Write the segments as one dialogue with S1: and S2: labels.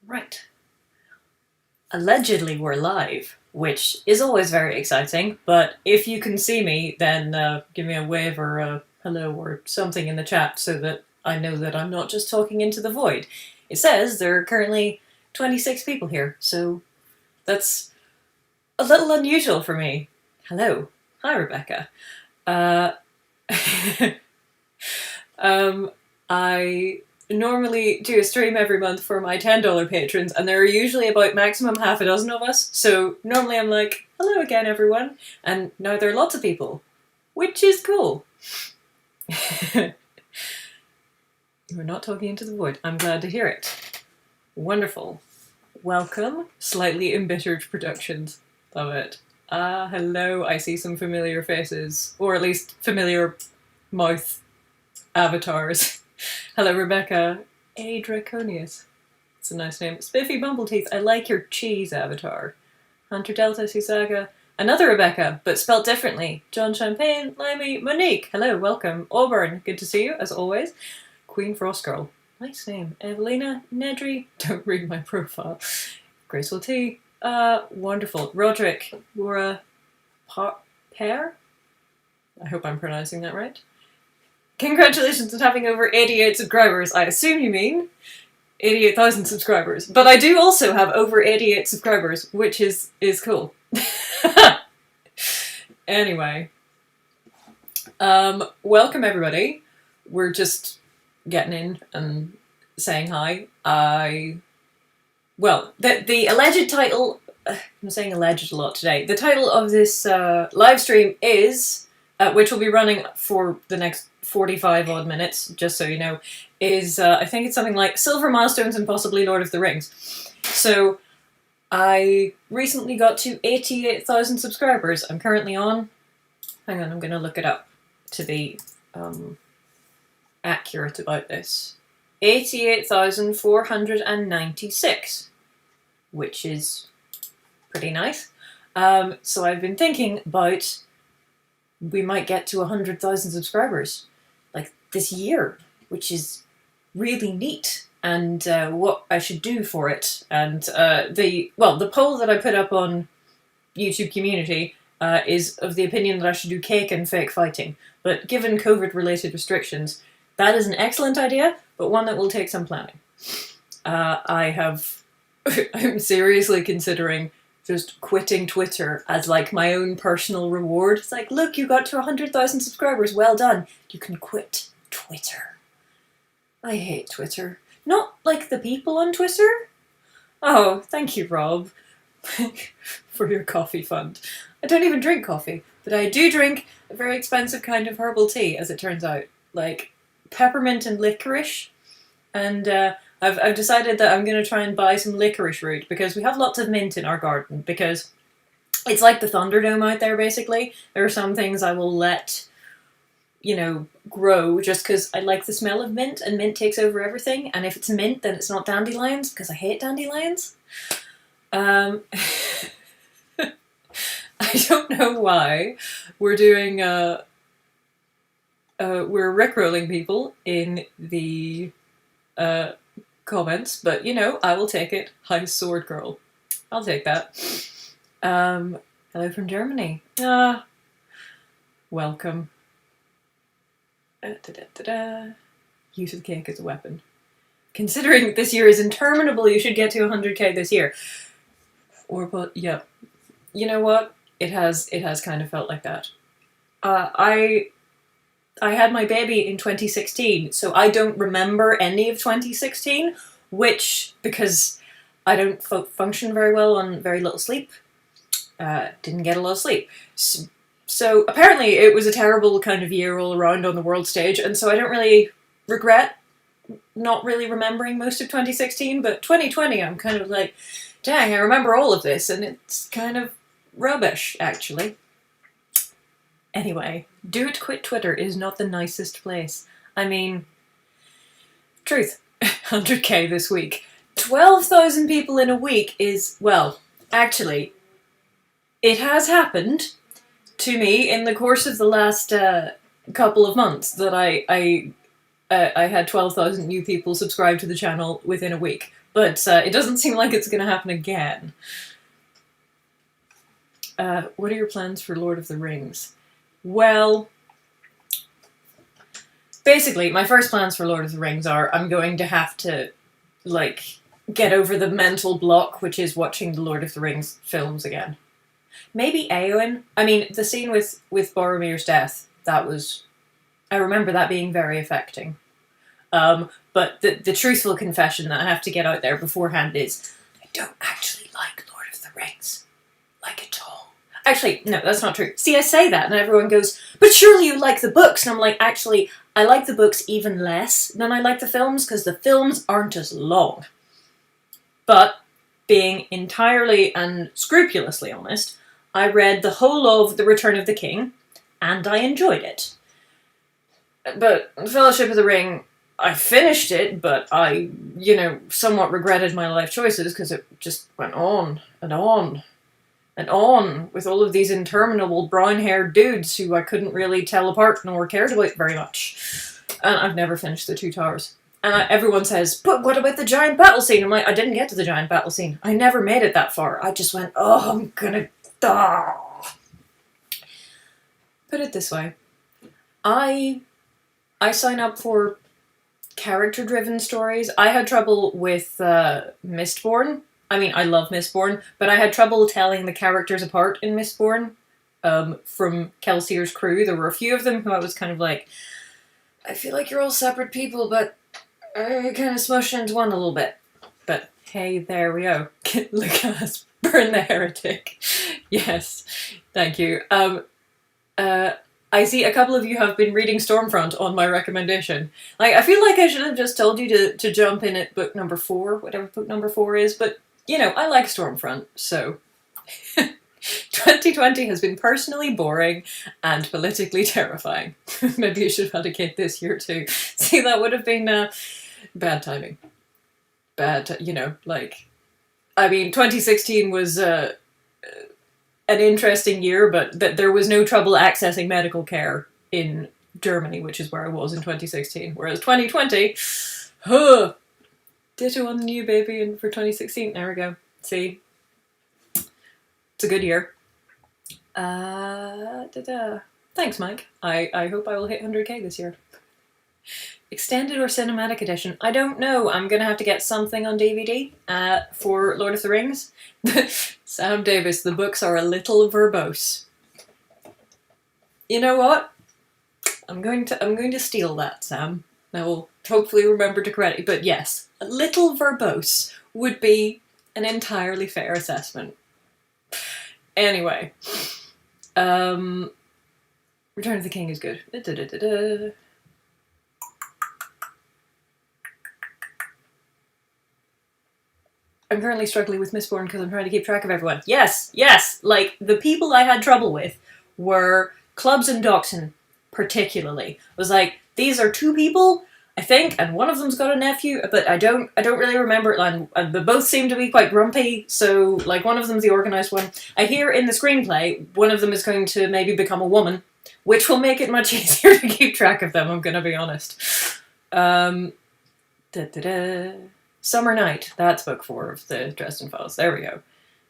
S1: Right. Allegedly we're live, which is always very exciting, but if you can see me, then give me a wave or a hello or something in the chat so that I know that I'm not just talking into the void. It says there are currently 26 people here, so that's a little unusual for me. Hello. Hi, Rebecca. Uh, I normally do a stream every month for my $10 patrons, and there are usually about maximum half a dozen of us, so normally I'm like, hello again everyone, and now there are lots of people, which is cool. We're not talking into the void. I'm glad to hear it. Wonderful. Welcome, Slightly Embittered Productions. Love it. Hello, I see some familiar faces, or at least familiar mouth avatars. Hello, Rebecca. A Draconius. It's a nice name. Spiffy Bumbleteeth, I like your cheese avatar. Hunter Delta Susaga. Another Rebecca, but spelt differently. John Champagne, Limey, Monique. Hello, welcome. Auburn, good to see you, as always. Queen Frostgirl. Nice name. Evelina, Nedry. Don't read my profile. Graceful T. Wonderful. Roderick. Laura. Pear? I hope I'm pronouncing that right. Congratulations on having over 88 subscribers. I assume you mean 88,000 subscribers. But I do also have over 88 subscribers, which is cool. Anyway. Welcome everybody. We're just getting in and saying hi. Well, the alleged title... I'm saying alleged a lot today. The title of this live stream is... which will be running for the next 45 odd minutes, just so you know, is, I think it's something like Silver Milestones and possibly Lord of the Rings. So, I recently got to 88,000 subscribers. I'm currently on... Hang on, I'm going to look it up to be accurate about this. 88,496, which is pretty nice. So I've been thinking about... we might get to 100,000 subscribers, like, this year, which is really neat, and what I should do for it. And the poll that I put up on YouTube community is of the opinion that I should do cake and fake fighting, but given COVID-related restrictions, that is an excellent idea, but one that will take some planning. I'm seriously considering just quitting Twitter as, like, my own personal reward. It's like, look, you got to 100,000 subscribers, well done. You can quit Twitter. I hate Twitter. Not like the people on Twitter. Oh, thank you, Rob, for your coffee fund. I don't even drink coffee, but I do drink a very expensive kind of herbal tea, as it turns out. Like, peppermint and licorice. And, I've decided that I'm going to try and buy some licorice root, because we have lots of mint in our garden, because it's like the Thunderdome out there, basically. There are some things I will let, you know, grow just because I like the smell of mint, and mint takes over everything, and if it's mint, then it's not dandelions, because I hate dandelions. I don't know why we're doing, we're rickrolling people in the, comments, but, you know, I will take it. Hi, Sword Girl. I'll take that. Hello from Germany. Welcome. Use of cake as a weapon. Considering this year is interminable, you should get to 100k this year. Or, but, yeah. You know what? It has kind of felt like that. I had my baby in 2016, so I don't remember any of 2016, which, because I don't function very well on very little sleep, didn't get a lot of sleep. So apparently it was a terrible kind of year all around on the world stage, and so I don't really regret not really remembering most of 2016, but 2020 I'm kind of like, dang, I remember all of this, and it's kind of rubbish, actually. Anyway, do it quit Twitter is not the nicest place. I mean, truth, 100k this week. 12,000 people in a week is, well, actually, it has happened to me in the course of the last couple of months that I I had 12,000 new people subscribe to the channel within a week. But it doesn't seem like it's going to happen again. What are your plans for Lord of the Rings? Well, basically, my first plans for Lord of the Rings are I'm going to have to, like, get over the mental block, which is watching the Lord of the Rings films again. Maybe Eowyn. I mean, the scene with Boromir's death, that was... I remember that being very affecting. But the truthful confession that I have to get out there beforehand is I don't actually like Lord of the Rings. Like at all. Actually, no, that's not true. See, I say that and everyone goes, but surely you like the books. And I'm like, actually, I like the books even less than I like the films because the films aren't as long. But being entirely and scrupulously honest, I read the whole of The Return of the King and I enjoyed it. But Fellowship of the Ring... I finished it, but I, somewhat regretted my life choices because it just went on and on and on with all of these interminable brown-haired dudes who I couldn't really tell apart nor cared about very much. And I've never finished The Two Towers. And everyone says, but what about the giant battle scene? I'm like, I didn't get to the giant battle scene. I never made it that far. I just went, oh, I'm gonna die. Put it this way. I sign up for character-driven stories. I had trouble with Mistborn. I mean, I love Mistborn, but I had trouble telling the characters apart in Mistborn from Kelsier's crew. There were a few of them who I was kind of like, I feel like you're all separate people, but I kind of smushed into one a little bit. But hey, there we go. Look at us. Burn the heretic. Yes, thank you. I see a couple of you have been reading Stormfront on my recommendation. Like, I feel like I should have just told you to jump in at book number 4, whatever book number 4 is, but, I like Stormfront, so... 2020 has been personally boring and politically terrifying. Maybe you should have had a kid this year too. See, that would have been bad timing. I mean, 2016 was... an interesting year, but that there was no trouble accessing medical care in Germany, which is where I was in 2016. Whereas 2020, ditto on the new baby, and for 2016, there we go. See? It's a good year. Thanks, Mike. I hope I will hit 100k this year. Extended or cinematic edition? I don't know. I'm gonna have to get something on DVD for Lord of the Rings. Sam Davis, the books are a little verbose. You know what? I'm going to steal that, Sam. I will hopefully remember to correct it. But yes, a little verbose would be an entirely fair assessment. Anyway, Return of the King is good. I'm currently struggling with Mistborn because I'm trying to keep track of everyone. Yes! Like, the people I had trouble with were Clubs and Doxon, particularly. It was like, these are 2 people, I think, and one of them's got a nephew, but I don't really remember it. And they both seem to be quite grumpy, so, like, one of them's the organised one. I hear in the screenplay, one of them is going to maybe become a woman, which will make it much easier to keep track of them, I'm gonna be honest. Summer Night, that's book 4 of the Dresden Files. There we go.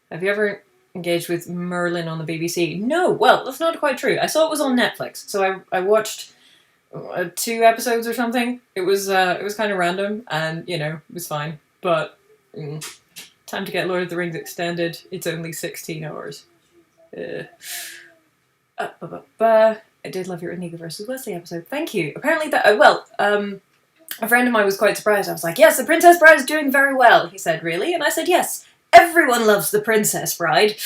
S1: Have you ever engaged with Merlin on the BBC? No, well, that's not quite true. I saw it was on Netflix, so I watched 2 episodes or something. It was kind of random, and, it was fine. But, time to get Lord of the Rings extended. It's only 16 hours. I did love your Inigo versus Wesley episode. Thank you. Apparently that, a friend of mine was quite surprised. I was like, yes, the Princess Bride is doing very well. He said, really? And I said, yes, everyone loves the Princess Bride,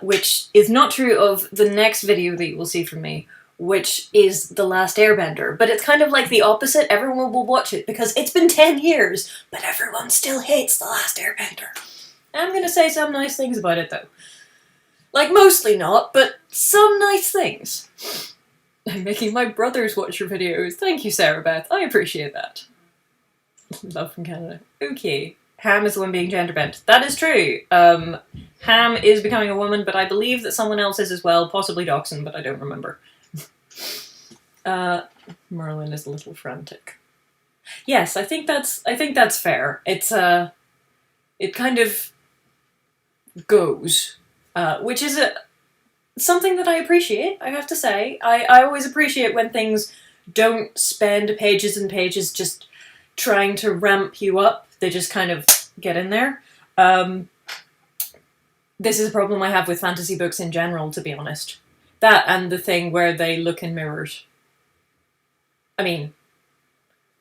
S1: which is not true of the next video that you will see from me, which is The Last Airbender. But it's kind of like the opposite. Everyone will watch it because it's been 10 years, but everyone still hates The Last Airbender. I'm going to say some nice things about it, though. Like, mostly not, but some nice things. I'm making my brothers watch your videos. Thank you, Sarah Beth. I appreciate that. Love from Canada. Okay. Ham is the one being gender bent. That is true. Ham is becoming a woman, but I believe that someone else is as well. Possibly Dachshund, but I don't remember. Merlin is a little frantic. Yes, I think that's fair. It's it kind of goes, which is something that I appreciate. I have to say, I always appreciate when things don't spend pages and pages just trying to ramp you up. They just kind of get in there. This is a problem I have with fantasy books in general, to be honest. That and the thing where they look in mirrors. I mean,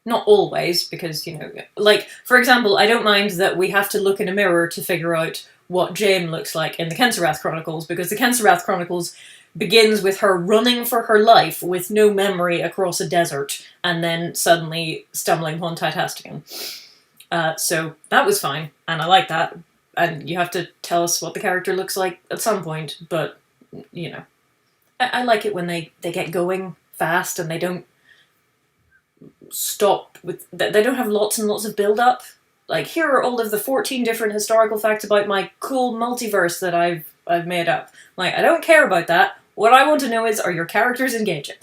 S1: not always, because, you know, like, for example, I don't mind that we have to look in a mirror to figure out what Jane looks like in the Kenserath Chronicles, because the Kenserath Chronicles begins with her running for her life with no memory across a desert, and then suddenly stumbling upon Titastian. So that was fine, and I like that. And you have to tell us what the character looks like at some point, but, you know. I like it when they get going fast and they don't stop with... They don't have lots and lots of build-up. Like, here are all of the 14 different historical facts about my cool multiverse that I've made up. Like, I don't care about that. What I want to know is, are your characters engaging?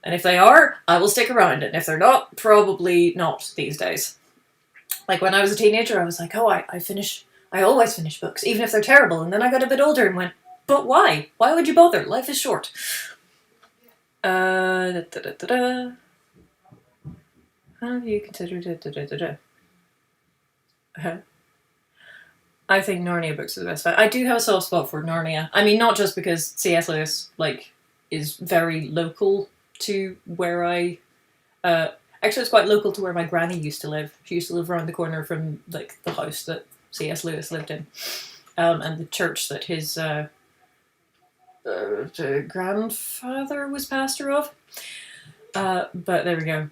S1: And if they are, I will stick around. And if they're not, probably not these days. Like, when I was a teenager, I was like, oh, I always finish books, even if they're terrible. And then I got a bit older and went, but why? Why would you bother? Life is short. Have you considered... I think Narnia books are the best. I do have a soft spot for Narnia. I mean, not just because C.S. Lewis, like, is very local to where I... actually, it's quite local to where my granny used to live. She used to live around the corner from, like, the house that C.S. Lewis lived in. And the church that his grandfather was pastor of. But there we go.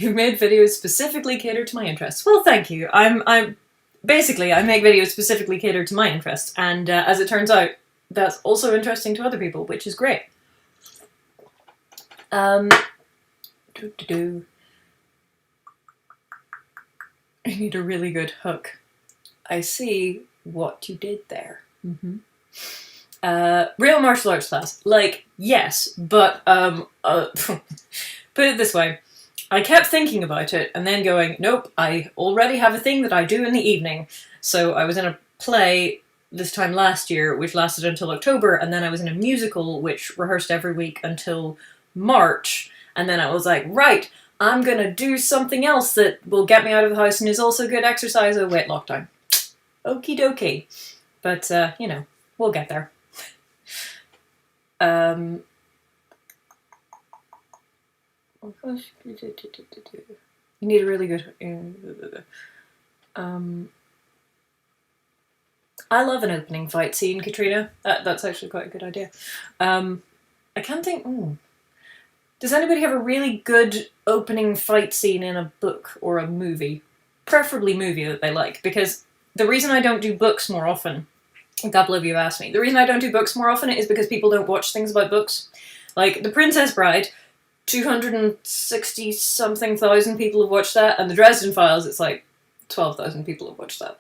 S1: You made videos specifically catered to my interests. Well, thank you. Basically, I make videos specifically catered to my interests, and as it turns out, that's also interesting to other people, which is great. I need a really good hook. I see what you did there. Mm-hmm. Real martial arts class. Like, yes, but, put it this way. I kept thinking about it and then going, nope, I already have a thing that I do in the evening. So I was in a play this time last year, which lasted until October, and then I was in a musical, which rehearsed every week until March. And then I was like, right, I'm gonna do something else that will get me out of the house and is also good exercise. Oh, wait, lockdown. Okie dokie. But, you know, we'll get there. You need a really good... I love an opening fight scene, Katrina. That's actually quite a good idea. I can't think... Does anybody have a really good opening fight scene in a book or a movie? Preferably movie that they like, because the reason I don't do books more often... A couple of you asked me. The reason I don't do books more often is because people don't watch things about books. Like, The Princess Bride... 260-something thousand people have watched that, and The Dresden Files, it's like 12,000 people have watched that.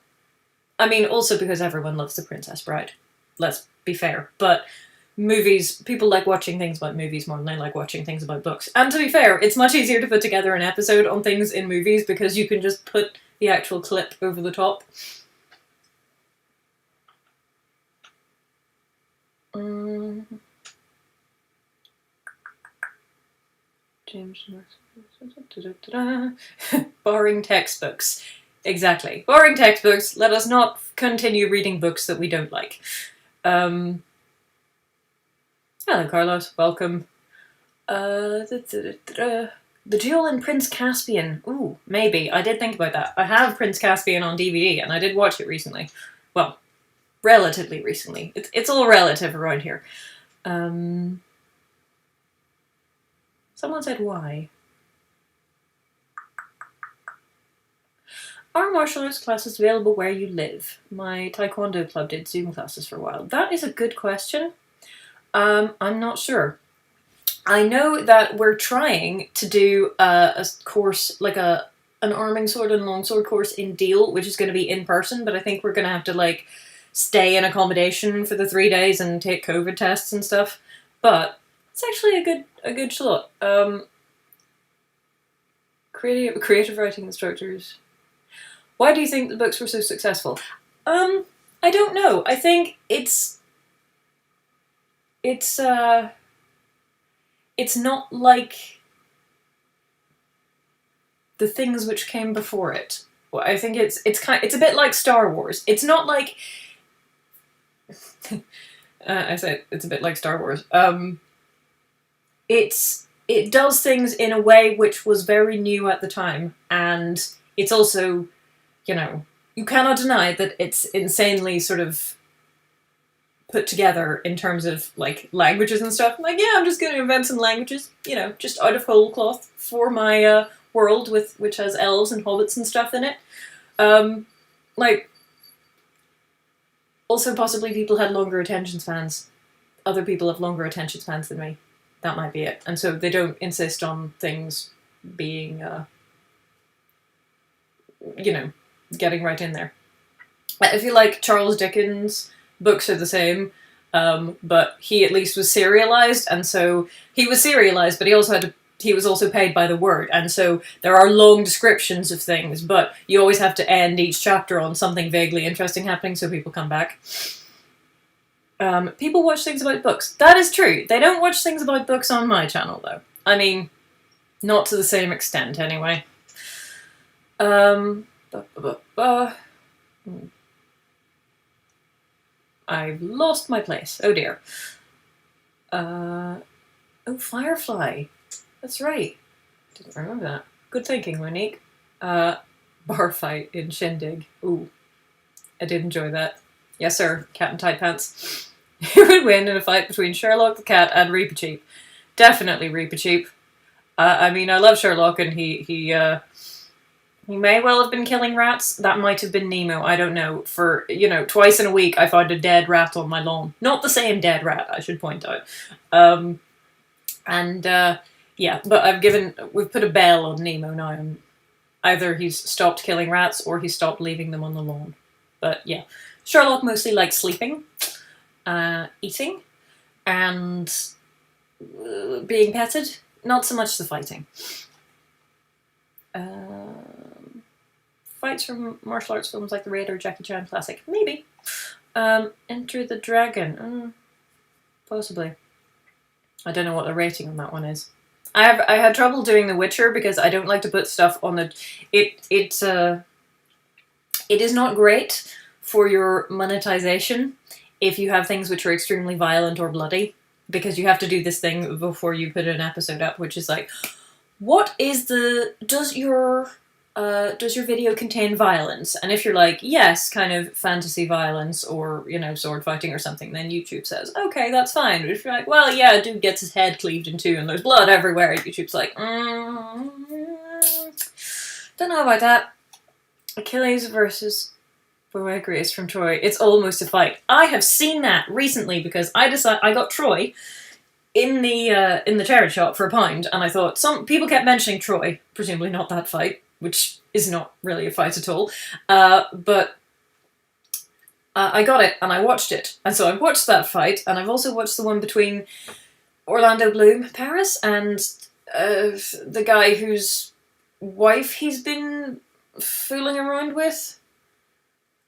S1: I mean, also because everyone loves The Princess Bride. Let's be fair. But movies, people like watching things about movies more than they like watching things about books. And to be fair, it's much easier to put together an episode on things in movies because you can just put the actual clip over the top. James Barring textbooks. Exactly. Barring textbooks, let us not continue reading books that we don't like. Hello, Carlos. Welcome. The Duel in Prince Caspian. Ooh, maybe. I did think about that. I have Prince Caspian on DVD, and I did watch it recently. Well, relatively recently. It's all relative around here. Someone said why. Are martial arts classes available where you live? My taekwondo club did Zoom classes for a while. That is a good question. I'm not sure. I know that we're trying to do a course, like an arming sword and longsword course in Deal, which is going to be in person, but I think we're going to have to, like, stay in accommodation for the 3 days and take COVID tests and stuff. But it's actually a good slot. Creative writing instructors. Why do you think the books were so successful? I don't know. I think it's not like the things which came before it. Well, I think it's a bit like Star Wars. It's not like I said it's a bit like Star Wars. It does things in a way which was very new at the time, and it's also, you know, you cannot deny that it's insanely sort of put together in terms of like languages and stuff. Like, yeah, I'm just going to invent some languages, you know, just out of whole cloth for my world which has elves and hobbits and stuff in it. Like, also possibly people had longer attention spans. Other people have longer attention spans than me. That might be it. And so they don't insist on things being, you know, getting right in there. I feel like Charles Dickens' books are the same, but he at least was serialized, and so he was serialized, but he was also paid by the word, and so there are long descriptions of things, but you always have to end each chapter on something vaguely interesting happening so people come back. People watch things about books. That is true. They don't watch things about books on my channel, though. I mean, not to the same extent, anyway. I've lost my place. Oh dear. Oh, Firefly. That's right. Didn't remember that. Good thinking, Monique. Bar fight in Shindig. Ooh. I did enjoy that. Yes, sir. Cat in tight pants. Who would win in a fight between Sherlock the cat and Reepicheep? Definitely Reepicheep. I mean, I love Sherlock, and he may well have been killing rats. That might have been Nemo. I don't know. For, you know, twice in a week I found a dead rat on my lawn. Not the same dead rat, I should point out. Yeah, but we've put a bell on Nemo now, and either he's stopped killing rats or he's stopped leaving them on the lawn. But yeah, Sherlock mostly likes sleeping, eating, and being petted. Not so much the fighting. Fights from martial arts films like The Raid or Jackie Chan classic. Maybe. Enter the Dragon. Possibly. I don't know what the rating on that one is. I had trouble doing The Witcher because I don't like to put stuff on the... It is not great for your monetization if you have things which are extremely violent or bloody, because you have to do this thing before you put an episode up, which is like, what is the... Does your video contain violence? And if you're like, yes, kind of fantasy violence or, you know, sword fighting or something, then YouTube says, okay, that's fine. But if you're like, well, yeah, a dude gets his head cleaved in two and there's blood everywhere, YouTube's like, don't know about that. Achilles versus Boagrius from Troy. It's almost a fight. I have seen that recently because I got Troy in the charity shop for £1, and I thought, some people kept mentioning Troy, presumably not that fight, which is not really a fight at all, but I got it, and I watched it. And so I watched that fight, and I've also watched the one between Orlando Bloom, Paris, and the guy whose wife he's been fooling around with.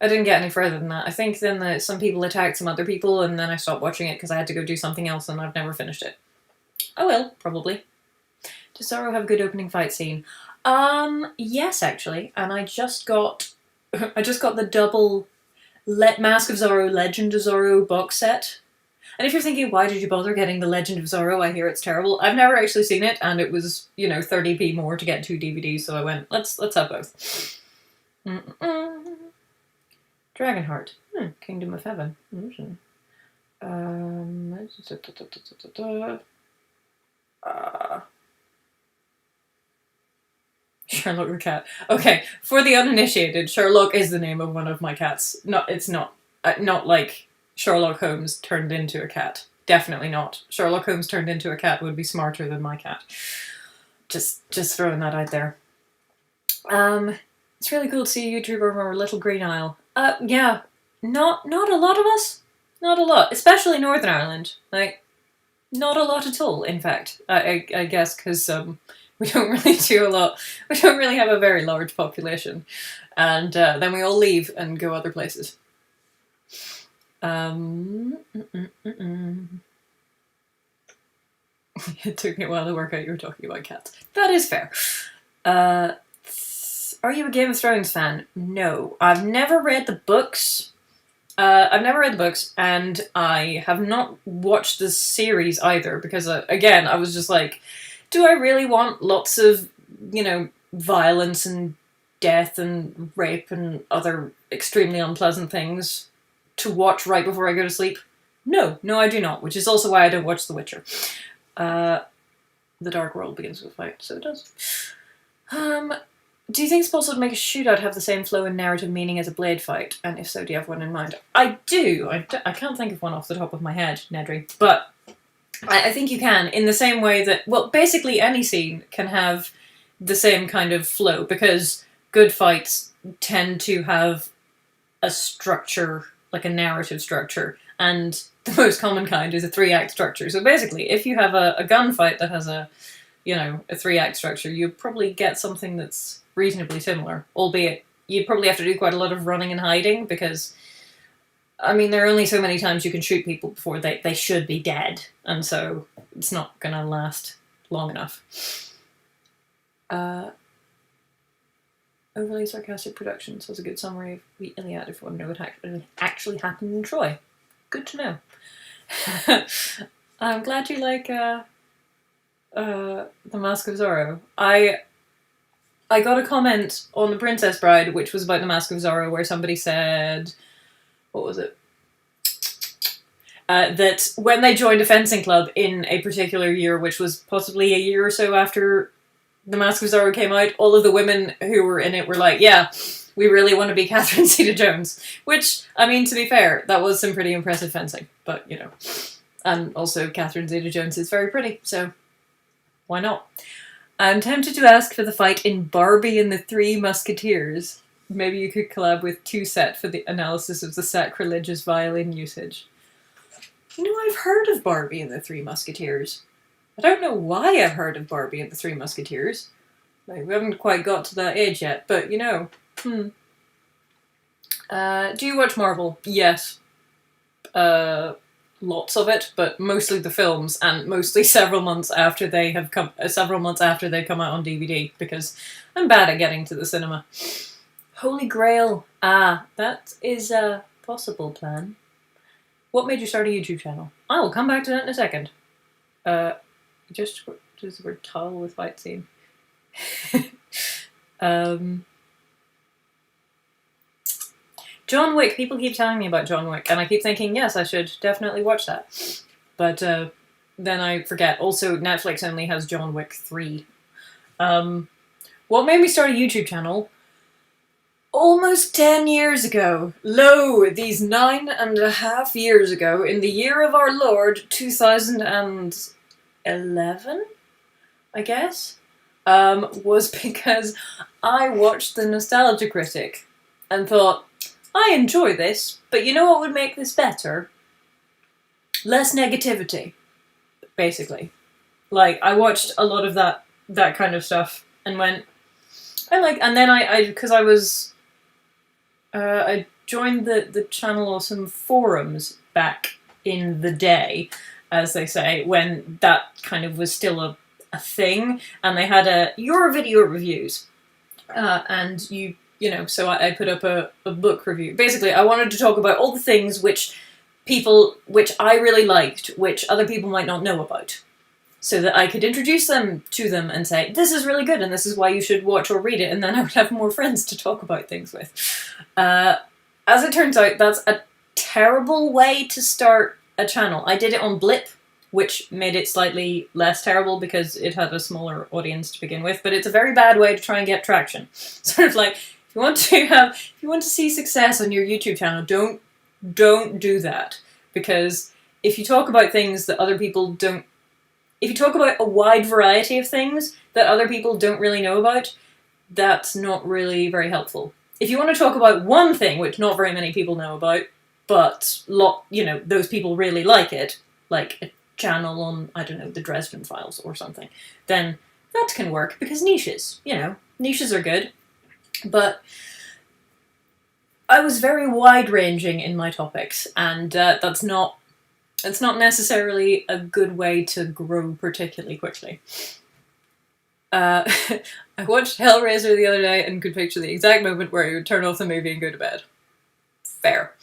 S1: I didn't get any further than that. I think then some people attacked some other people, and then I stopped watching it because I had to go do something else, and I've never finished it. I will, probably. Does Zorro have a good opening fight scene? Yes, actually, and I just got the double Mask of Zorro, Legend of Zorro box set. And if you're thinking, why did you bother getting the Legend of Zorro? I hear it's terrible. I've never actually seen it, and it was, you know, 30p more to get 2 DVDs, so I went, let's have both. Dragonheart. Kingdom of Heaven. Sherlock the cat. Okay, for the uninitiated, Sherlock is the name of one of my cats. It's not like Sherlock Holmes turned into a cat. Definitely not. Sherlock Holmes turned into a cat would be smarter than my cat. Just throwing that out there. It's really cool to see a YouTuber from our little green isle. Yeah, not a lot of us. Not a lot, especially Northern Ireland. Like, Not a lot at all, in fact. I guess because we don't really do a lot. We don't really have a very large population. And then we all leave and go other places. It took me a while to work out you were talking about cats. That is fair. Are you a Game of Thrones fan? No. I've never read the books. And I have not watched the series either, because, again, I was just like, do I really want lots of, violence and death and rape and other extremely unpleasant things to watch right before I go to sleep? No, I do not, which is also why I don't watch The Witcher. The Dark World begins with a fight, so it does. Do you think it's possible to make a shootout have the same flow and narrative meaning as a blade fight? And if so, do you have one in mind? I do. I can't think of one off the top of my head, Nedry. But I think you can, in the same way that, well, basically any scene can have the same kind of flow, because good fights tend to have a structure, like a narrative structure, and the most common kind is a 3-act structure. So basically, if you have a gunfight that has a 3-act structure, you probably get something that's reasonably similar, albeit you'd probably have to do quite a lot of running and hiding, because, there are only so many times you can shoot people before they should be dead, and so it's not going to last long enough. Overly sarcastic productions was a good summary of the Iliad if you want to know what actually happened in Troy. Good to know. I'm glad you like The Mask of Zorro. I got a comment on The Princess Bride, which was about The Mask of Zorro, where somebody said, what was it? That when they joined a fencing club in a particular year, which was possibly a year or so after The Mask of Zorro came out, all of the women who were in it were like, yeah, we really want to be Catherine Zeta-Jones. Which, to be fair, that was some pretty impressive fencing. But, and also Catherine Zeta-Jones is very pretty, so why not? I'm tempted to ask for the fight in Barbie and the Three Musketeers. Maybe you could collab with Two Set for the analysis of the sacrilegious violin usage. I've heard of Barbie and the Three Musketeers. I don't know why I've heard of Barbie and the Three Musketeers. We haven't quite got to that age yet, but, Do you watch Marvel? Yes. Lots of it, but mostly the films, and mostly several months after they come out on DVD, because I'm bad at getting to the cinema. Holy Grail. That is a possible plan. What made you start a YouTube channel? I will come back to that in a second. Just the word towel with fight scene. John Wick. People keep telling me about John Wick, and I keep thinking, yes, I should definitely watch that. But then I forget. Also, Netflix only has John Wick 3. What made me start a YouTube channel? Almost 10 years ago. Lo, these 9.5 years ago, in the year of our Lord, 2011, I guess, was because I watched The Nostalgia Critic and thought, I enjoy this, but you know what would make this better? Less negativity, basically. I watched a lot of that kind of stuff and went, and then I joined the channel or some forums back in the day, as they say, when that kind of was still a thing, and they had your video reviews, and so I put up a book review. Basically, I wanted to talk about all the things which I really liked, which other people might not know about, so that I could introduce them to them and say, this is really good, and this is why you should watch or read it, and then I would have more friends to talk about things with. As it turns out, that's a terrible way to start a channel. I did it on Blip, which made it slightly less terrible because it had a smaller audience to begin with, but it's a very bad way to try and get traction. Sort of like, if you want to see success on your YouTube channel, don't do that. Because if you talk about things that other people don't, if you talk about a wide variety of things that other people don't really know about, that's not really very helpful. If you want to talk about one thing which not very many people know about, but those people really like it, like a channel on, I don't know, the Dresden Files or something, then that can work because niches, you know, niches are good. But I was very wide-ranging in my topics, and it's not necessarily a good way to grow particularly quickly. I watched Hellraiser the other day and could picture the exact moment where you would turn off the movie and go to bed. Fair.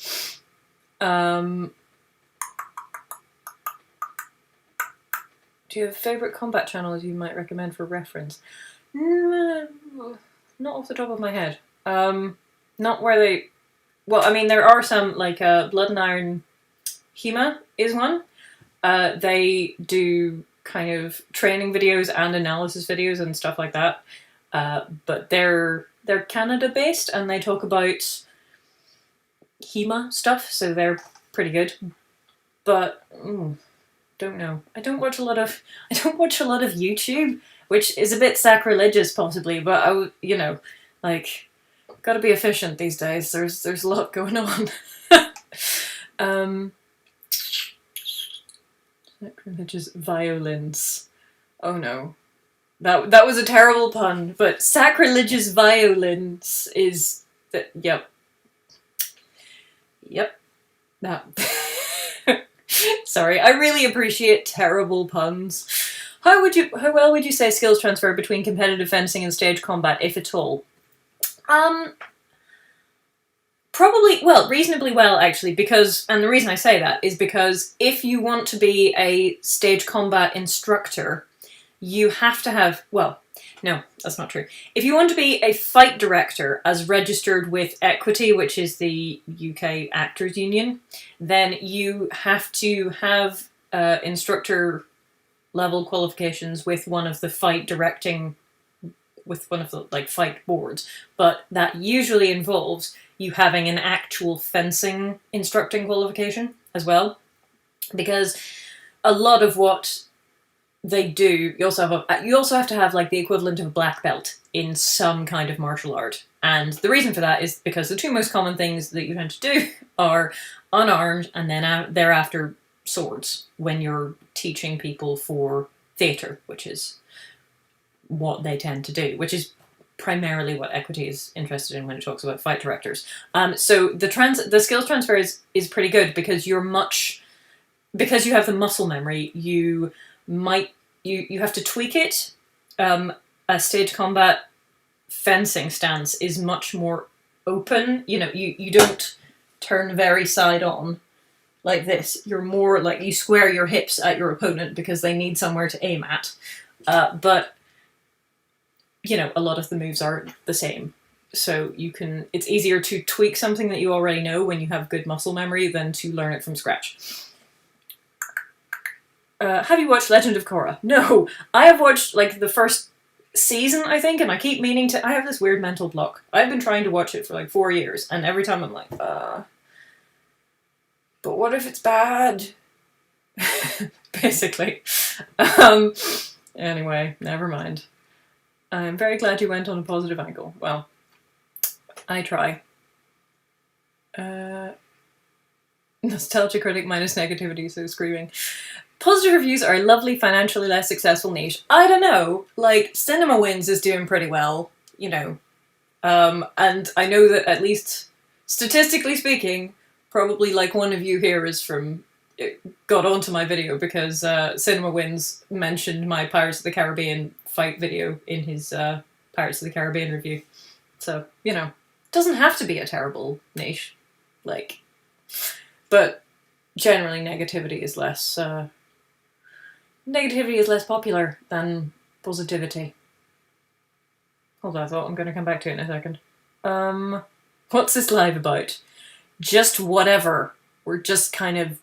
S1: Do you have favourite combat channels you might recommend for reference? Not off the top of my head. Not where they... Well, I mean, there are some, like Blood and Iron Hema is one. They do kind of training videos and analysis videos and stuff like that. But they're Canada-based, and they talk about Hema stuff, so they're pretty good. But don't know. I don't watch a lot of YouTube, which is a bit sacrilegious possibly, but you know, like, gotta be efficient these days. There's a lot going on. Sacrilegious violins. Oh no. That was a terrible pun, but sacrilegious violins is yep. That. Sorry, I really appreciate terrible puns. How well would you say skills transfer between competitive fencing and stage combat, if at all? Probably, well, reasonably well, actually, because, and the reason I say that is because if you want to be a stage combat instructor, you have to have, well, no, that's not true. If you want to be a fight director as registered with Equity, which is the UK Actors Union, then you have to have instructor level qualifications with one of the fight boards. But that usually involves you having an actual fencing instructing qualification as well. Because a lot of what they do, you also have to have like the equivalent of a black belt in some kind of martial art. And the reason for that is because the two most common things that you tend to do are unarmed and then thereafter swords when you're teaching people for theatre, which is what they tend to do, which is primarily what Equity is interested in when it talks about fight directors. So the skills transfer is pretty good because because you have the muscle memory, you have to tweak it. A stage combat fencing stance is much more open. You know, you don't turn very side on like this. You're more like you square your hips at your opponent because they need somewhere to aim at. But you know, a lot of the moves are the same. So it's easier to tweak something that you already know when you have good muscle memory than to learn it from scratch. Have you watched Legend of Korra? No, I have watched like the first season, I think, and I keep meaning to. I have this weird mental block. I've been trying to watch it for like 4 years, and every time I'm like, but what if it's bad? Basically. Anyway, never mind. I'm very glad you went on a positive angle. Well, I try. Nostalgia critic minus negativity, so screaming. Positive reviews are a lovely, financially less successful niche. I don't know, like, Cinema Wins is doing pretty well, you know. And I know that at least, statistically speaking, probably like one of you here got onto my video because Cinema Wins mentioned my Pirates of the Caribbean fight video in his Pirates of the Caribbean review. So, you know, it doesn't have to be a terrible niche. Like, but generally negativity is less popular than positivity. Hold on, I thought I'm going to come back to it in a second. What's this live about? Just whatever. We're just kind of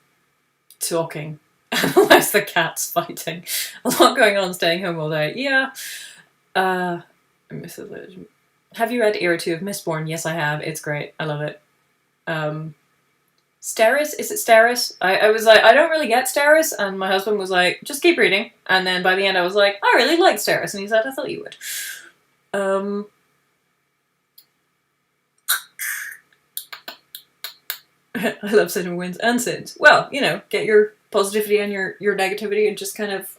S1: talking. Unless the cat's fighting. A lot going on staying home all day. Yeah. Mrs. Legend. Have you read Era 2 of Mistborn? Yes, I have. It's great. I love it. Steris? Is it Steris? I was like, I don't really get Steris, and my husband was like, just keep reading. And then by the end I was like, I really like Steris, and he said, I thought you would. I love Cinema Wins and Sins. Well, you know, get your positivity and your negativity and just kind of...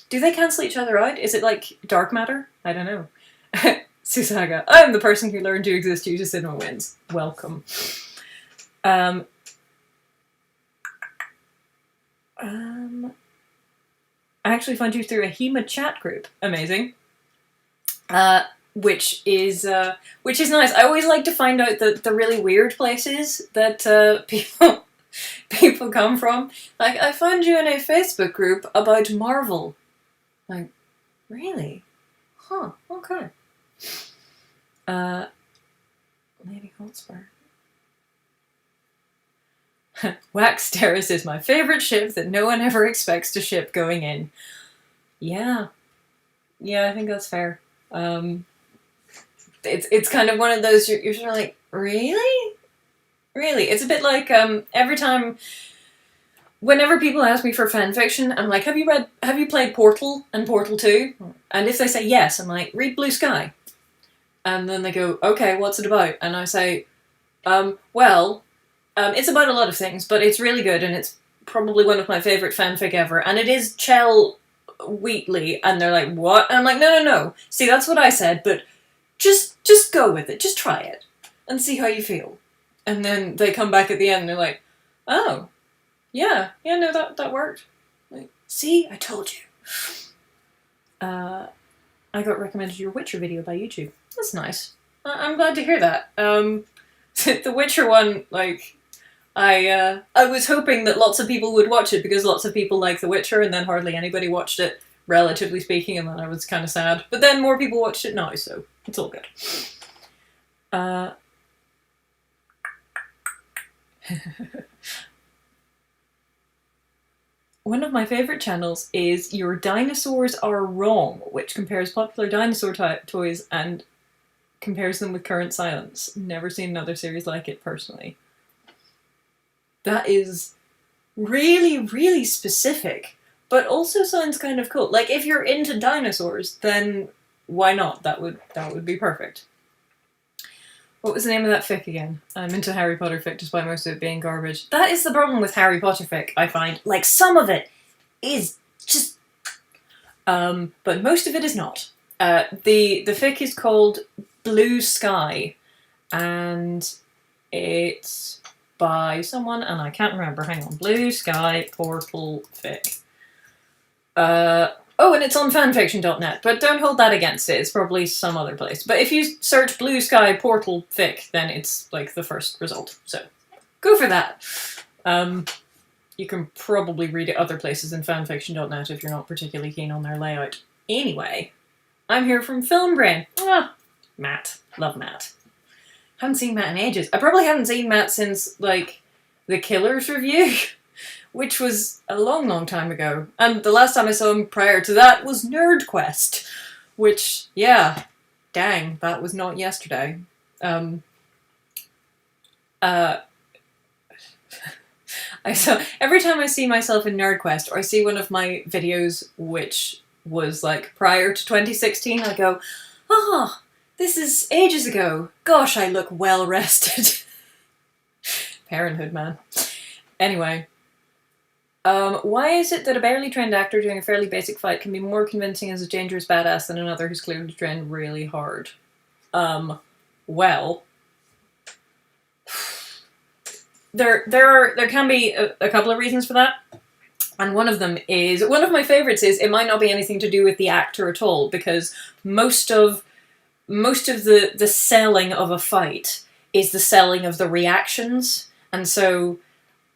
S1: Do they cancel each other out? Is it like dark matter? I don't know. Susaga, I'm the person who learned to exist due to cinema wins. Welcome. I actually found you through a HEMA chat group. Amazing. Which is nice. I always like to find out the really weird places that people come from. Like, I found you in a Facebook group about Marvel. Like, really? Huh, okay. Lady Hotspur. Wax Terrace is my favourite ship that no one ever expects to ship going in. Yeah. Yeah, I think that's fair. It's kind of one of those, you're sort of like, really? Really? It's a bit like, every time, whenever people ask me for fanfiction, I'm like, have you played Portal and Portal 2? And if they say yes, I'm like, read Blue Sky. And then they go, okay, what's it about? And I say, it's about a lot of things, but it's really good, and it's probably one of my favourite fanfic ever, and it is Chell Wheatley. And they're like, what? And I'm like, no. See, that's what I said, but just go with it. Just try it and see how you feel. And then they come back at the end and they're like, oh, yeah, no, that worked. Like, see, I told you. I got recommended your Witcher video by YouTube. That's nice. I'm glad to hear that. The Witcher one, like, I was hoping that lots of people would watch it because lots of people like The Witcher, and then hardly anybody watched it, relatively speaking, and then I was kind of sad. But then more people watched it now, so it's all good. One of my favourite channels is Your Dinosaurs Are Wrong, which compares popular dinosaur toys and compares them with current science. Never seen another series like it, personally. That is really, really specific, but also sounds kind of cool. Like, if you're into dinosaurs, then why not? That would be perfect. What was the name of that fic again? I'm into Harry Potter fic despite most of it being garbage. That is the problem with Harry Potter fic, I find. Like, some of it is just... but most of it is not. The fic is called Blue Sky, and it's by someone, and I can't remember. Hang on. Blue Sky Portal fic. Oh, and it's on fanfiction.net, but don't hold that against it. It's probably some other place. But if you search Blue Sky Portal fic, then it's, like, the first result. So, go for that. You can probably read it other places than fanfiction.net if you're not particularly keen on their layout. Anyway, I'm here from Film Brain. Matt. Love Matt. Haven't seen Matt in ages. I probably haven't seen Matt since, like, the Killers review. Which was a long, long time ago. And the last time I saw him prior to that was Nerd Quest. Which, yeah, dang, that was not yesterday. Every time I see myself in Nerd Quest, or I see one of my videos which was, like, prior to 2016, I go, oh, this is ages ago. Gosh, I look well rested. Parenthood, man. Anyway. Why is it that a barely trained actor doing a fairly basic fight can be more convincing as a dangerous badass than another who's clearly trained really hard? Well... There can be a couple of reasons for that. And one of them is... One of my favourites is it might not be anything to do with the actor at all, because most of the selling of a fight is the selling of the reactions. And so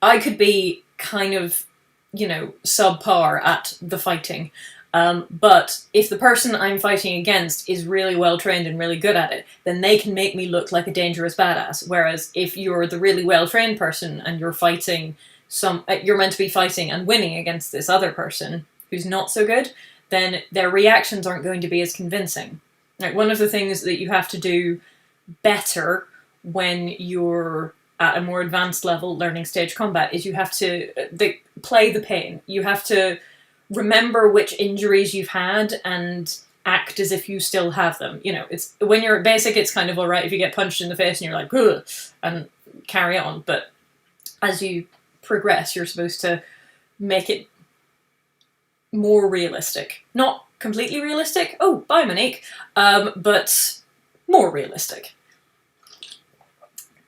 S1: I could be kind of, you know, subpar at the fighting. But if the person I'm fighting against is really well trained and really good at it, then they can make me look like a dangerous badass. Whereas if you're the really well trained person and you're fighting you're meant to be fighting and winning against this other person who's not so good, then their reactions aren't going to be as convincing. Like, one of the things that you have to do better when you're at a more advanced level learning stage combat is you have to play the pain. You have to remember which injuries you've had and act as if you still have them. You know, it's when you're at basic, it's kind of alright if you get punched in the face and you're like, ugh, and carry on. But as you progress, you're supposed to make it more realistic. Not completely realistic. Oh, bye, Monique. But more realistic.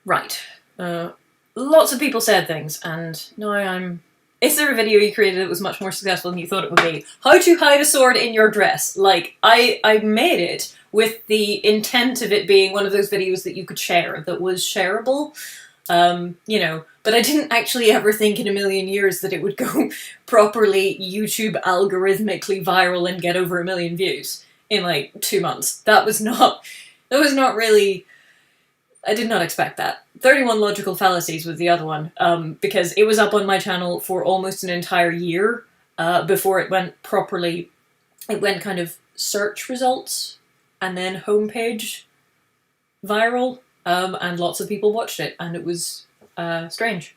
S1: Right. Lots of people said things, and now I'm... Is there a video you created that was much more successful than you thought it would be? How to hide a sword in your dress. Like, I made it with the intent of it being one of those videos that you could share, that was shareable. You know, but I didn't actually ever think in a million years that it would go properly YouTube algorithmically viral and get over 1 million views in like 2 months. That was not really... I did not expect that. 31 Logical Fallacies was the other one, because it was up on my channel for almost an entire year before it went properly... It went kind of search results and then homepage viral, and lots of people watched it, and it was strange.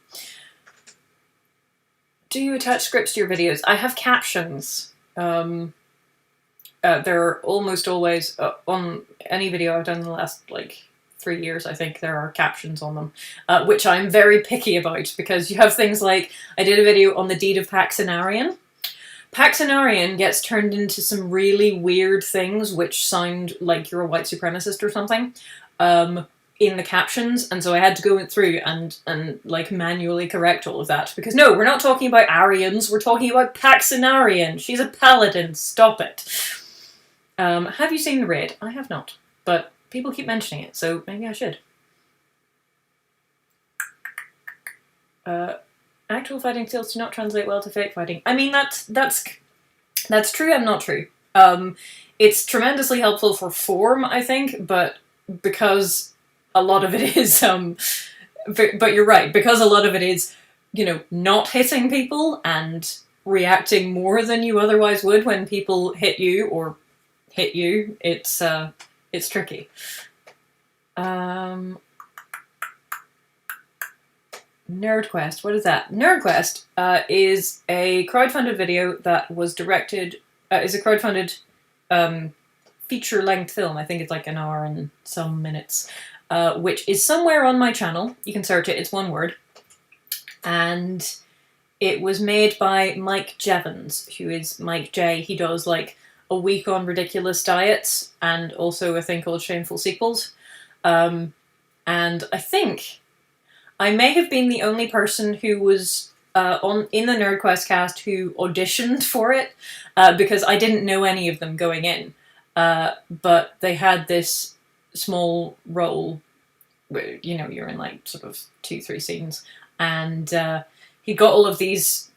S1: Do you attach scripts to your videos? I have captions. They're almost always on any video I've done in the last, like, 3 years, I think, there are captions on them, which I'm very picky about, because you have things like, I did a video on the deed of Paxenarian. Paxenarian gets turned into some really weird things which sound like you're a white supremacist or something, in the captions, and so I had to go through and like manually correct all of that, because no, we're not talking about Aryans, we're talking about Paxenarian. She's a paladin, stop it. Have you seen The Raid? I have not, but people keep mentioning it, so maybe I should. Actual fighting skills do not translate well to fake fighting. I mean, that's true and not true. It's tremendously helpful for form, I think, but because a lot of it is, but you're right, because a lot of it is, you know, not hitting people and reacting more than you otherwise would when people hit you or hit you, it's tricky. NerdQuest, what is that? NerdQuest is a crowdfunded video that was directed, is a crowdfunded feature-length film. I think it's like 1 hour and some minutes, which is somewhere on my channel. You can search it, it's one word. And it was made by Mike Jevons, who is Mike J. He does like a week on ridiculous diets and also a thing called Shameful Sequels. And I think I may have been the only person who was in the NerdQuest cast who auditioned for it, because I didn't know any of them going in. But they had this small role where, you know, you're in like sort of 2-3 scenes, and he got all of his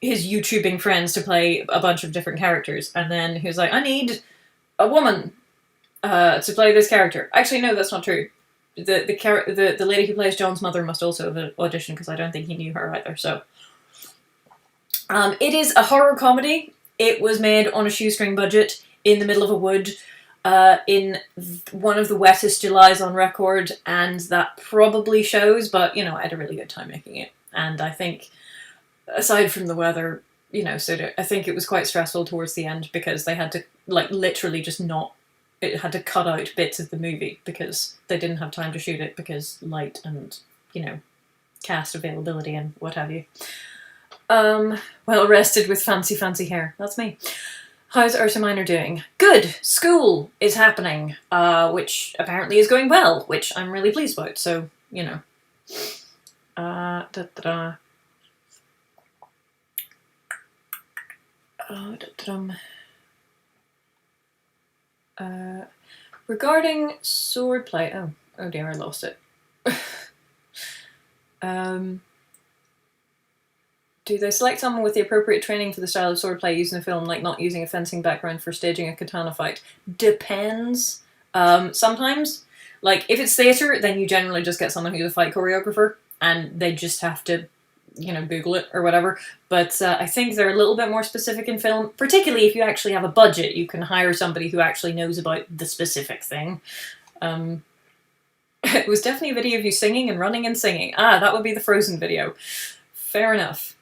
S1: YouTubing friends to play a bunch of different characters, and then he was like, I need a woman to play this character. Actually, no, that's not true. The lady who plays John's mother must also have auditioned, because I don't think he knew her either, so. It is a horror comedy. It was made on a shoestring budget in the middle of a wood in one of the wettest Julys on record, and that probably shows, but, you know, I had a really good time making it. And I think, aside from the weather, you know, so I think it was quite stressful towards the end, because they had to, like, literally just not... It had to cut out bits of the movie because they didn't have time to shoot it because light and, you know, cast availability and what have you. Well rested with fancy hair. That's me. How's Ursa Minor doing? Good! School is happening, which apparently is going well, which I'm really pleased about, so, you know. Regarding swordplay... Oh dear, I lost it. Do they select someone with the appropriate training for the style of swordplay used in the film, like not using a fencing background for staging a katana fight? Depends. Sometimes. Like, if it's theatre, then you generally just get someone who's a fight choreographer, and they just have to, you know, Google it or whatever. But I think they're a little bit more specific in film, particularly if you actually have a budget. You can hire somebody who actually knows about the specific thing. It was definitely a video of you singing and running and singing. Ah, that would be the Frozen video. Fair enough.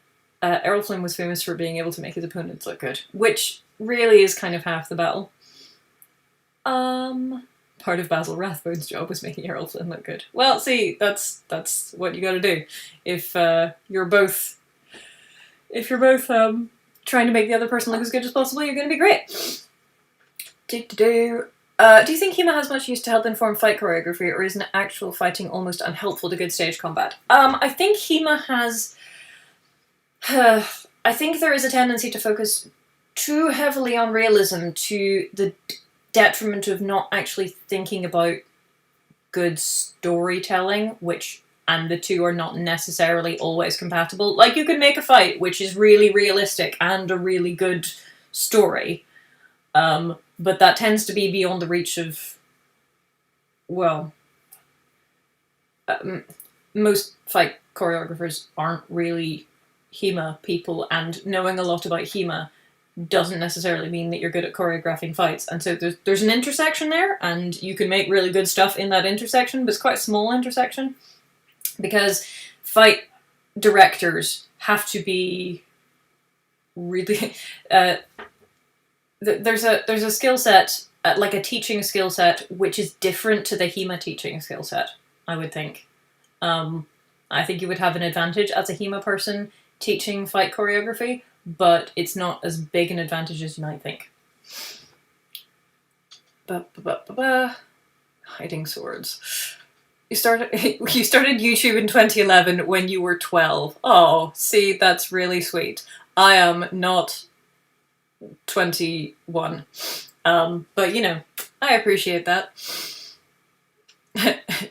S1: Errol Flynn was famous for being able to make his opponents look good, which really is kind of half the battle. Part of Basil Rathbone's job was making Errol Flynn look good. Well, see, that's what you gotta do. If you're both if you're both trying to make the other person look as good as possible, you're going to be great. Do you think humour has much use to help inform fight choreography, or is actual fighting almost unhelpful to good stage combat? I think humour has... I think there is a tendency to focus too heavily on realism to the detriment of not actually thinking about good storytelling, and the two are not necessarily always compatible. Like, you can make a fight which is really realistic and a really good story, but that tends to be beyond the reach of, well, most fight choreographers aren't really HEMA people, and knowing a lot about HEMA doesn't necessarily mean that you're good at choreographing fights. And so there's an intersection there, and you can make really good stuff in that intersection, but it's quite a small intersection, because fight directors have to be really... there's a skill set, like a teaching skill set, which is different to the HEMA teaching skill set, I would think. I think you would have an advantage as a HEMA person teaching fight choreography, but it's not as big an advantage as you might think. Hiding swords. You started YouTube in 2011 when you were 12. Oh, see, that's really sweet. I am not 21. But, you know, I appreciate that.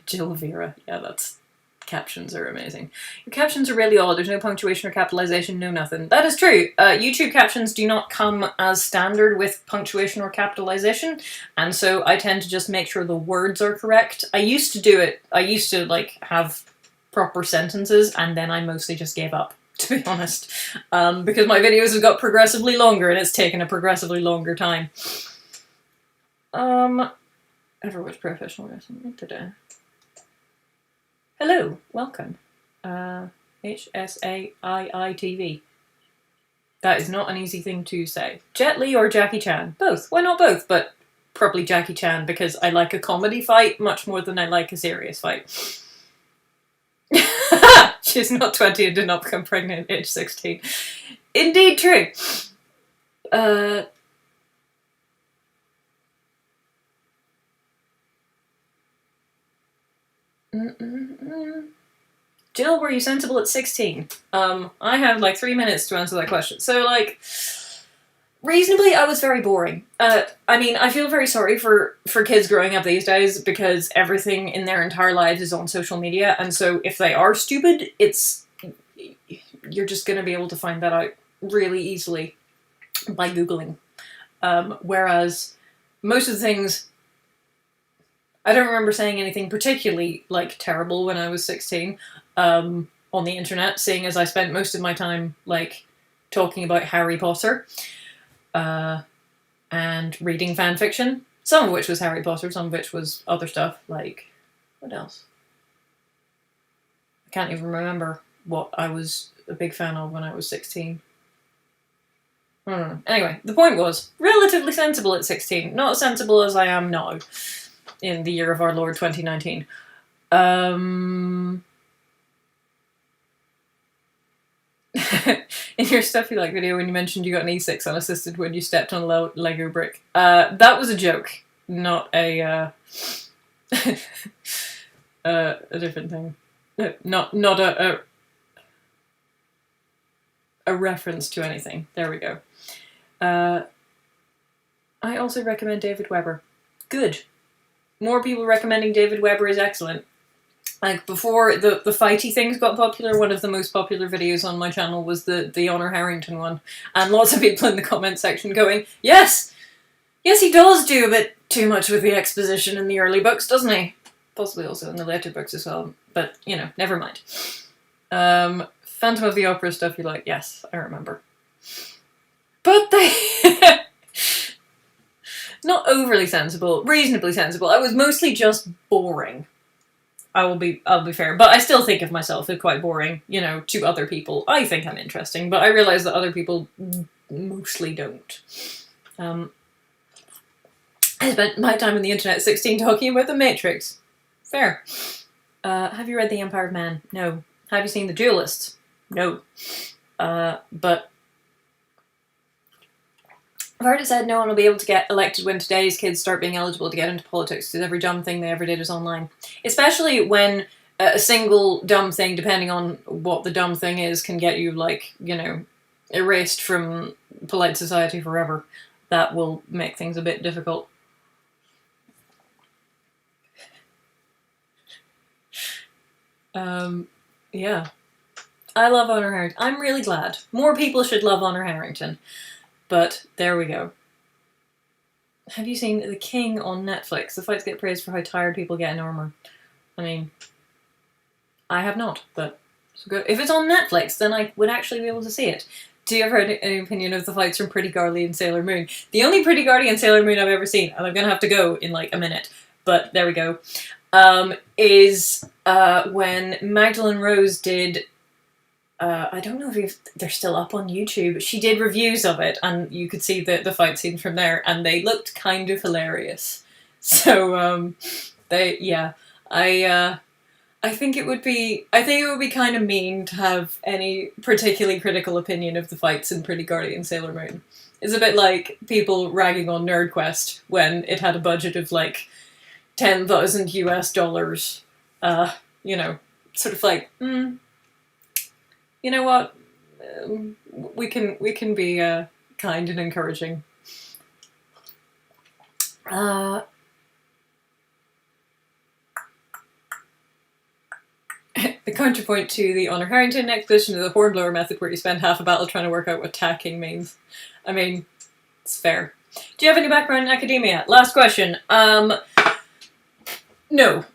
S1: Jill Vera. Yeah, that's... Captions are amazing. Your captions are really odd. There's no punctuation or capitalization, no nothing. That is true. YouTube captions do not come as standard with punctuation or capitalization, and so I tend to just make sure the words are correct. I used to do it. I used to, like, have proper sentences, and then I mostly just gave up, to be honest. Because my videos have got progressively longer, and it's taken a progressively longer time. Ever watched professional wrestling today? Hello, welcome. HSAIITV. That is not an easy thing to say. Jet Li or Jackie Chan? Both. Why not both? But probably Jackie Chan, because I like a comedy fight much more than I like a serious fight. She's not 20 and did not become pregnant at age 16. Indeed true. Jill, were you sensible at 16? I have like 3 minutes to answer that question. So, like, reasonably, I was very boring. I mean, I feel very sorry for kids growing up these days, because everything in their entire lives is on social media, and so if they are stupid, you're just going to be able to find that out really easily by Googling. Whereas most of the things... I don't remember saying anything particularly, like, terrible when I was 16 on the internet, seeing as I spent most of my time, like, talking about Harry Potter and reading fan fiction, some of which was Harry Potter, some of which was other stuff, like, what else? I can't even remember what I was a big fan of when I was 16. I don't know. Anyway, the point was, relatively sensible at 16, not as sensible as I am now. In the year of our Lord 2019. In your Stuff You Like video, when you mentioned you got an E6 unassisted when you stepped on a Lego brick. That was a joke, not a different thing. Not a reference to anything. There we go. I also recommend David Weber. Good. More people recommending David Weber is excellent. Like, before the fighty things got popular, one of the most popular videos on my channel was the Honor Harrington one. And lots of people in the comment section going, yes! Yes, he does do a bit too much with the exposition in the early books, doesn't he? Possibly also in the later books as well. But, you know, never mind. Phantom of the Opera Stuff You Like. Yes, I remember. But they... Not overly sensible, reasonably sensible. I was mostly just boring. I'll be fair, but I still think of myself as quite boring, you know, to other people. I think I'm interesting, but I realise that other people mostly don't. I spent my time on the internet at 16 talking about The Matrix. Fair. Have you read The Empire of Man? No. Have you seen The Duelists? No. But I've heard it said no one will be able to get elected when today's kids start being eligible to get into politics because every dumb thing they ever did is online. Especially when a single dumb thing, depending on what the dumb thing is, can get you, like, you know, erased from polite society forever. That will make things a bit difficult. Yeah. I love Honor Harrington. I'm really glad. More people should love Honor Harrington. But there we go. Have you seen The King on Netflix? The fights get praised for how tired people get in armor. I mean, I have not, but it's good. If it's on Netflix, then I would actually be able to see it. Do you ever have any opinion of the fights from Pretty Garly and Sailor Moon? The only Pretty Garly and Sailor Moon I've ever seen, and I'm gonna have to go in like a minute, but there we go, is when Magdalene Rose did, I don't know if they're still up on YouTube, she did reviews of it, and you could see the fight scenes from there, and they looked kind of hilarious. So, I think it would be kind of mean to have any particularly critical opinion of the fights in Pretty Garly and Sailor Moon. It's a bit like people ragging on NerdQuest when it had a budget of like $10,000 US. You know, sort of like, you know what? We can be kind and encouraging. The counterpoint to the Honor Harrington expedition is the hornblower method, where you spend half a battle trying to work out what tacking means. I mean, it's fair. Do you have any background in academia? Last question. No,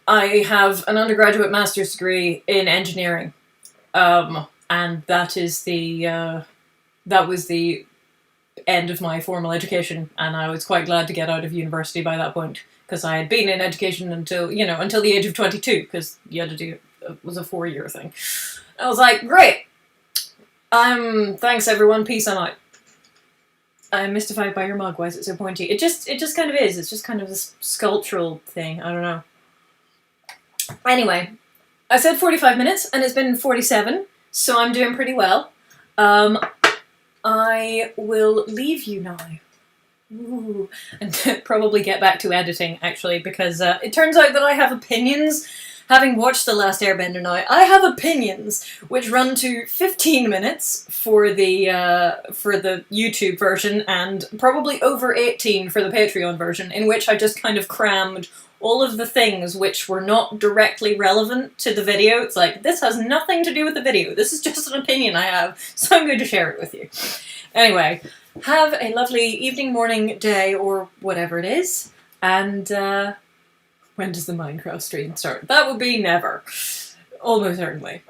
S1: I have an undergraduate master's degree in engineering. And that was the end of my formal education, and I was quite glad to get out of university by that point, because I had been in education until the age of 22, because you had to do it was a 4-year thing. I was like, great. Thanks everyone, peace, I'm out. I'm mystified by your mug. Why is it so pointy? It just kind of is. It's just kind of this sculptural thing. I don't know. Anyway, I said 45 minutes, and it's been 47, so I'm doing pretty well. I will leave you now. Ooh. And probably get back to editing, actually, because it turns out that I have opinions. Having watched The Last Airbender now, I have opinions which run to 15 minutes for the YouTube version, and probably over 18 for the Patreon version, in which I just kind of crammed all of the things which were not directly relevant to the video. It's like, this has nothing to do with the video. This is just an opinion I have, so I'm going to share it with you. Anyway, have a lovely evening, morning, day, or whatever it is, and when does the Minecraft stream start? That would be never. Almost certainly.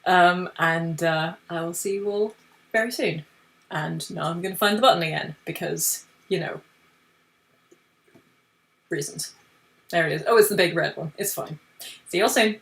S1: And I will see you all very soon. And now I'm going to find the button again, because, you know, reasons. There it is. Oh, it's the big red one. It's fine. See you all soon.